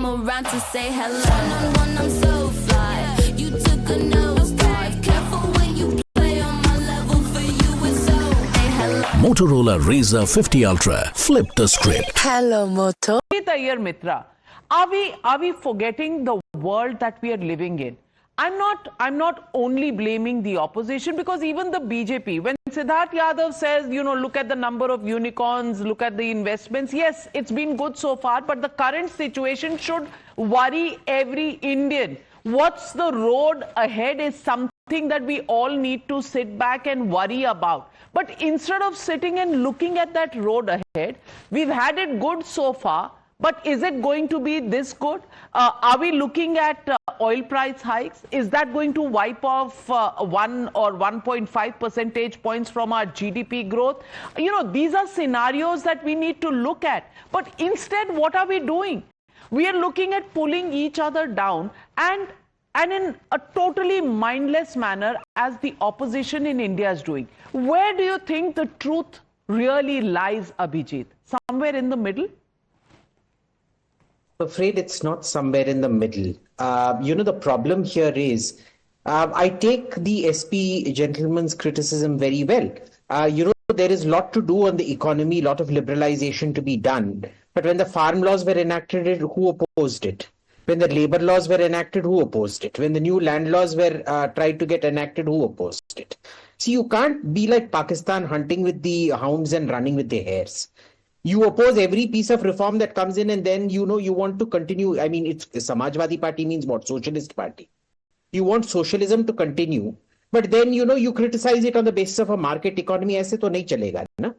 come around to say hello. One-on-one, I'm so fly. You took a nosedive. Careful when you play on my level. For you, it's so. Hey, hello. Motorola Razr 50 Ultra. Flip the script. Hello, Moto. Abhijit Iyer Mitra, are we forgetting the world that we are living in? I'm not only blaming the opposition, because even the BJP, when Siddharth Yadav says, look at the number of unicorns, look at the investments, yes, it's been good so far, but the current situation should worry every Indian. What's the road ahead is something that we all need to sit back and worry about. But instead of sitting and looking at that road ahead, we've had it good so far. But is it going to be this good? Are we looking at oil price hikes? Is that going to wipe off 1 or 1.5 percentage points from our GDP growth? These are scenarios that we need to look at. But instead, what are we doing? We are looking at pulling each other down and in a totally mindless manner, as the opposition in India is doing. Where do you think the truth really lies, Abhijit? Somewhere in the middle? I'm afraid it's not somewhere in the middle. The problem here is, I take the SP gentleman's criticism very well. There is a lot to do on the economy, a lot of liberalization to be done. But when the farm laws were enacted, who opposed it? When the labor laws were enacted, who opposed it? When the new land laws were tried to get enacted, who opposed it? See, you can't be like Pakistan, hunting with the hounds and running with the hares. You oppose every piece of reform that comes in, and then, you want to continue. I mean, it's Samajwadi Party means what? Socialist Party. You want socialism to continue, but then, you criticize it on the basis of a market economy. Aise to nahi chalega, na?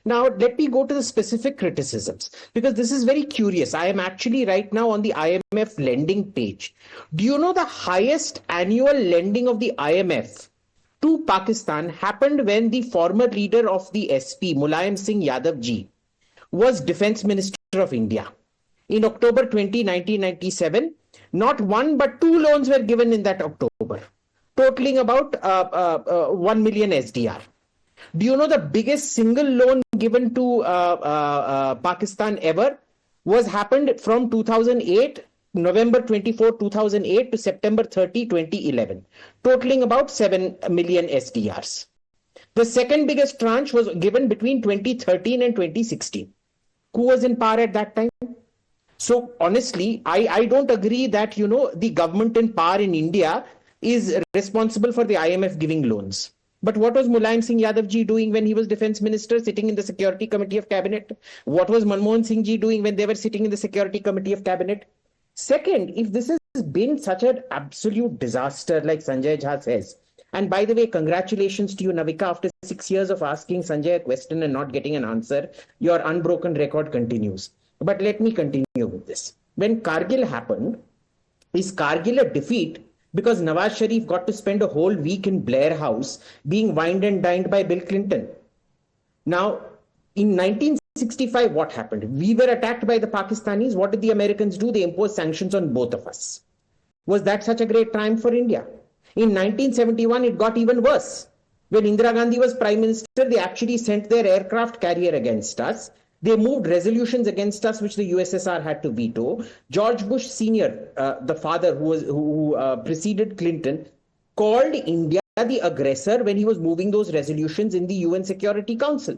Now, let me go to the specific criticisms, because this is very curious. I am actually right now on the IMF lending page. Do you know the highest annual lending of the IMF to Pakistan happened when the former leader of the SP, Mulayam Singh Yadav ji, was Defense Minister of India. In October 1997, not one but two loans were given in that October, totaling about 1 million SDR. Do you know the biggest single loan given to Pakistan ever was happened from 2008, November 24, 2008 to September 30, 2011, totaling about 7 million SDRs. The second biggest tranche was given between 2013 and 2016. Who was in power at that time? So honestly, I don't agree that, the government in power in India is responsible for the IMF giving loans. But what was Mulayam Singh Yadav ji doing when he was defense minister, sitting in the Security Committee of Cabinet? What was Manmohan Singh ji doing when they were sitting in the Security Committee of Cabinet? Second, if this has been such an absolute disaster, like Sanjay Jha says, and by the way, congratulations to you, Navika. After 6 years of asking Sanjay a question and not getting an answer, your unbroken record continues. But let me continue with this. When Kargil happened, is Kargil a defeat because Nawaz Sharif got to spend a whole week in Blair House being wined and dined by Bill Clinton? Now, in 1965, what happened? We were attacked by the Pakistanis. What did the Americans do? They imposed sanctions on both of us. Was that such a great triumph for India? In 1971, it got even worse. When Indira Gandhi was Prime Minister, they actually sent their aircraft carrier against us. They moved resolutions against us, which the USSR had to veto. George Bush Sr., the father who preceded Clinton, called India the aggressor when he was moving those resolutions in the UN Security Council.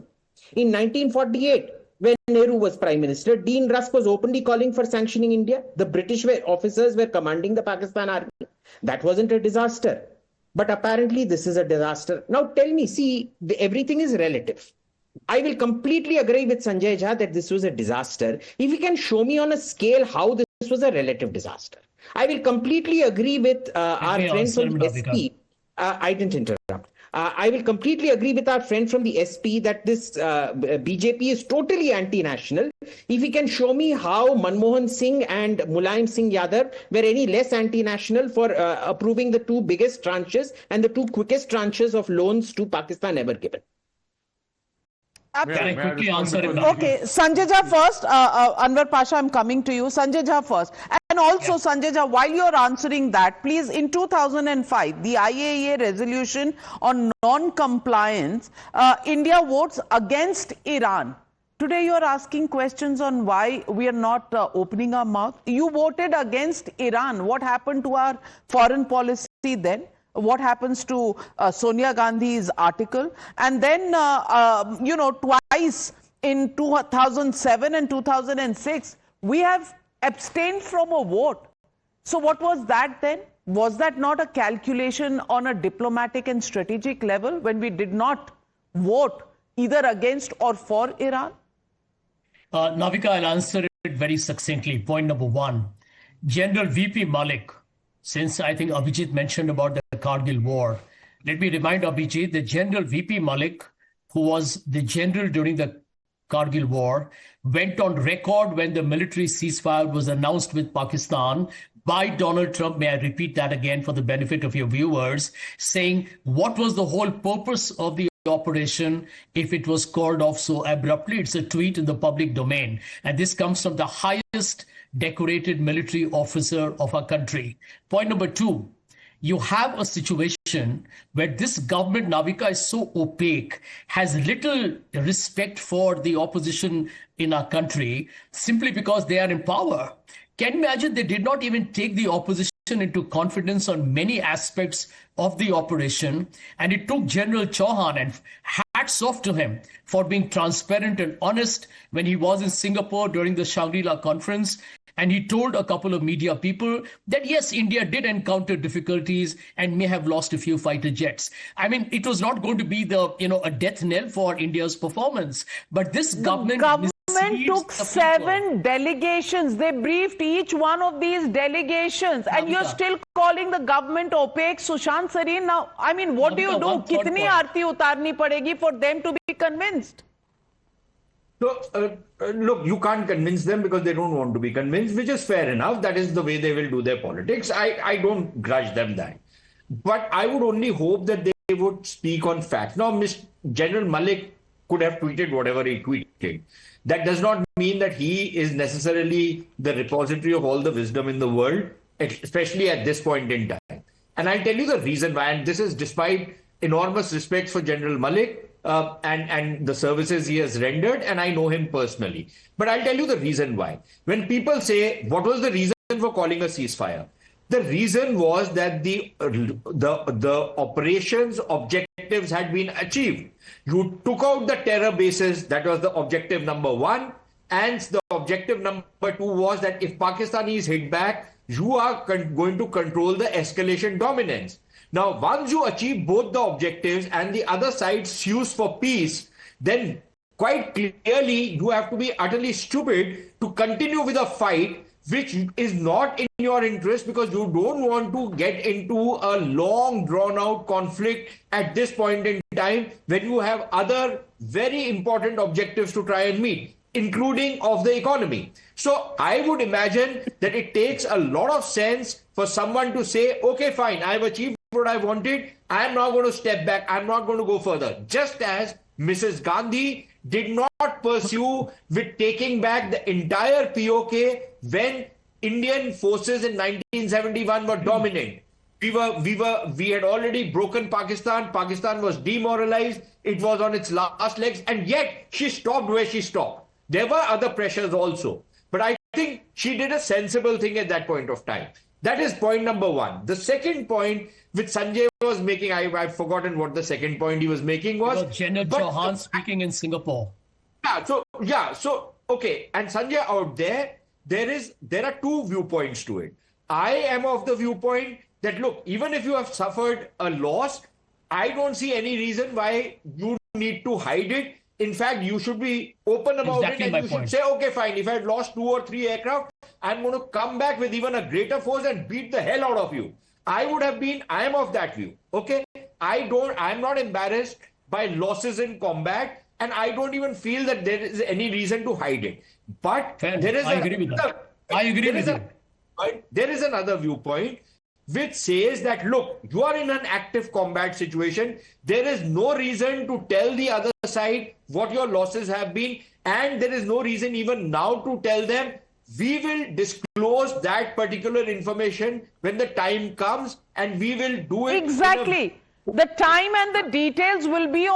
In 1948, when Nehru was Prime Minister, Dean Rusk was openly calling for sanctioning India. The British officers were commanding the Pakistan army. That wasn't a disaster. But apparently this is a disaster. Now tell me, see, everything is relative. I will completely agree with Sanjay Jha that this was a disaster. If you can show me on a scale how this was a relative disaster. I will completely agree with our friend from SP. I didn't interrupt. I will completely agree with our friend from the SP that this BJP is totally anti-national. If he can show me how Manmohan Singh and Mulayam Singh Yadav were any less anti-national for approving the two biggest tranches and the two quickest tranches of loans to Pakistan ever given. Can I quickly answer him? Okay, Sanjay Jha first. Anwar Pasha, I'm coming to you. Sanjay Jha first. And also, Sanjay Jha, while you're answering that, please, in 2005, the IAEA resolution on non-compliance, India votes against Iran. Today you are asking questions on why we are not opening our mouth. You voted against Iran. What happened to our foreign policy then? What happens to Sonia Gandhi's article? And then, twice in 2007 and 2006, we have abstained from a vote. So what was that then? Was that not a calculation on a diplomatic and strategic level when we did not vote either against or for Iran? Navika, I'll answer it very succinctly. Point number one, General VP Malik, since I think Abhijit mentioned about the Kargil war, let me remind Abhijit that General VP Malik, who was the general during the Kargil war, went on record when the military ceasefire was announced with Pakistan by Donald Trump. May I repeat that again for the benefit of your viewers, saying what was the whole purpose of the operation if it was called off so abruptly. It's a tweet in the public domain. And this comes from the highest decorated military officer of our country. Point number two, you have a situation where this government, Navika, is so opaque, has little respect for the opposition in our country simply because they are in power. Can you imagine they did not even take the opposition into confidence on many aspects of the operation? And it took General Chauhan, and hats off to him for being transparent and honest when he was in Singapore during the Shangri-La conference. And he told a couple of media people that, yes, India did encounter difficulties and may have lost a few fighter jets. I mean, it was not going to be a death knell for India's performance. But this government took 7 delegations. They briefed each one of these delegations. And you're still calling the government opaque, Sushant Sareen. Now, I mean, what do you do? Kitni aarti utarni padegi for them to be convinced? So, look, you can't convince them because they don't want to be convinced, which is fair enough. That is the way they will do their politics. I don't grudge them that. But I would only hope that they would speak on facts. Now, General Malik could have tweeted whatever he tweeted. That does not mean that he is necessarily the repository of all the wisdom in the world, especially at this point in time. And I'll tell you the reason why, and this is despite enormous respect for General Malik and the services he has rendered, and I know him personally. But I'll tell you the reason why. When people say, what was the reason for calling a ceasefire? The reason was that the operations objectives had been achieved. You took out the terror bases. That was the objective number one. And the objective number two was that if Pakistanis hit back, you are going to control the escalation dominance. Now, once you achieve both the objectives and the other side sues for peace, then quite clearly you have to be utterly stupid to continue with a fight which is not in your interest, because you don't want to get into a long drawn-out conflict at this point in time when you have other very important objectives to try and meet, including of the economy. So I would imagine that it takes a lot of sense for someone to say, okay, fine, I've achieved what I wanted. I'm not going to step back. I'm not going to go further. Just as Mrs. Gandhi did not pursue with taking back the entire POK when Indian forces in 1971 were dominant. We had already broken Pakistan. Pakistan was demoralized. It was on its last legs. And yet she stopped where she stopped. There were other pressures also. But I think she did a sensible thing at that point of time. That is point number one. The second point which Sanjay was making, I've forgotten what the second point he was making was. General Chauhan speaking in Singapore. So, okay. And Sanjay, out there are two viewpoints to it. I am of the viewpoint that, look, even if you have suffered a loss, I don't see any reason why you need to hide it. In fact, you should be open about it, and you should say, okay, fine, if I've lost 2 or 3 aircraft, I'm going to come back with even a greater force and beat the hell out of you. I am of that view. Okay. I'm not embarrassed by losses in combat, and I don't even feel that there is any reason to hide it. But I agree with that. I agree with you. There is another viewpoint which says that, look, you are in an active combat situation. There is no reason to tell the other side what your losses have been. And there is no reason even now to tell them, we will disclose that particular information when the time comes, and we will do it. Exactly. The time and the details will be